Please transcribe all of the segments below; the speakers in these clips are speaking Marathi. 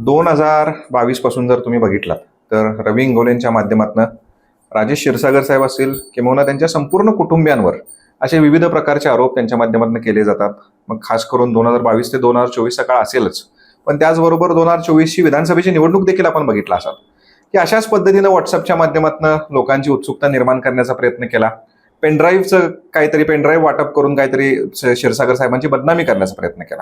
2022 पासून जर तुम्ही बघितलात तर रवी इंगोलेंच्या माध्यमातून राजेश क्षीरसागर साहेब असतील किंवा त्यांच्या संपूर्ण कुटुंबियांवर असे विविध प्रकारचे आरोप त्यांच्या माध्यमातून केले जातात. मग खास करून 2022 ते 2024 काळ असेलच, पण त्याचबरोबर 2024ची विधानसभेची निवडणूक देखील आपण बघितला असाल की अशाच पद्धतीनं व्हॉट्सअपच्या माध्यमातून लोकांची उत्सुकता निर्माण करण्याचा प्रयत्न केला. पेनड्राईव्हचं काहीतरी पेनड्राईव्ह वाटप करून काहीतरी क्षीरसागर साहेबांची बदनामी करण्याचा प्रयत्न केला.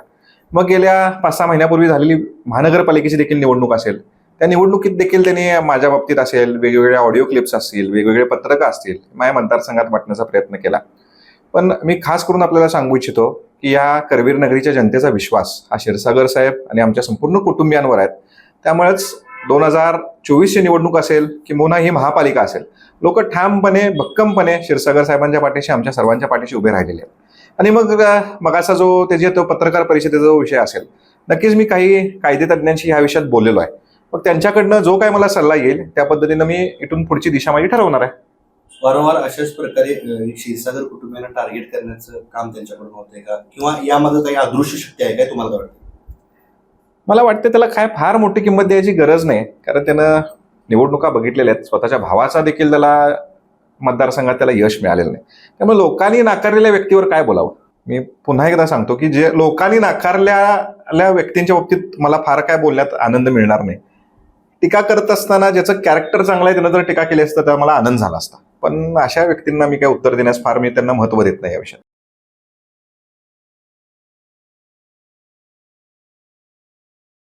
मग गेल्या 5-6 महिन्यापूर्वी झालेली महानगरपालिकेची देखील निवडणूक असेल, त्या निवडणुकीत देखील त्यांनी माझ्या बाबतीत असेल, वेगवेगळ्या ऑडिओ क्लिप्स असतील, वेगवेगळे पत्रकं असतील, माझ्या मतदारसंघात वाटण्याचा प्रयत्न केला. पण मी खास करून आपल्याला सांगू इच्छितो की या करवीर नगरीच्या जनतेचा विश्वास हा क्षीरसागर साहेब आणि आमच्या संपूर्ण कुटुंबियांवर आहेत. त्यामुळेच 2024ची निवडणूक असेल किंवा ही महापालिका असेल, लोक ठामपणे भक्कमपणे क्षीरसागर साहेबांच्या पाठीशी, आमच्या सर्वांच्या पाठीशी उभे राहिलेले आहेत. आणि मग असा जो त्याचे तो पत्रकार परिषदेचा जो विषय असेल, नक्कीच मी काही कायदेतज्ञांशी ह्या विषयात बोललेलो आहे. मग त्यांच्याकडनं जो काय मला सल्ला येईल त्या पद्धतीनं मी इथून पुढची दिशा माझी ठरवणार आहे. वारंवार अशाच प्रकारे क्षीरसागर कुटुंबियांना टार्गेट करण्याचं काम त्यांच्याकडून होतंय का, किंवा यामध्ये काही अदृश्य शक्ती आहे काय तुम्हाला वाटतं? मला वाटतं त्याला काय फार मोठी किंमत द्यायची गरज नाही, कारण त्यानं निवडणुका बघितलेल्या आहेत. स्वतःच्या भावाचा देखील त्याला मतदारसंघात त्याला यश मिळालेलं नाही. त्यामुळे लोकांनी नाकारलेल्या व्यक्तीवर काय बोलावं. मी पुन्हा एकदा सांगतो की जे लोकांनी नाकारलेल्या व्यक्तींच्या बाबतीत मला फार काय बोलण्यात आनंद मिळणार नाही. टीका करत असताना ज्याचं कॅरेक्टर चांगलं आहे त्यानं जर टीका केली असतं तर मला आनंद झाला असता. पण अशा व्यक्तींना मी काय उत्तर देण्यास फार मी त्यांना महत्त्व देत नाही या विषयात.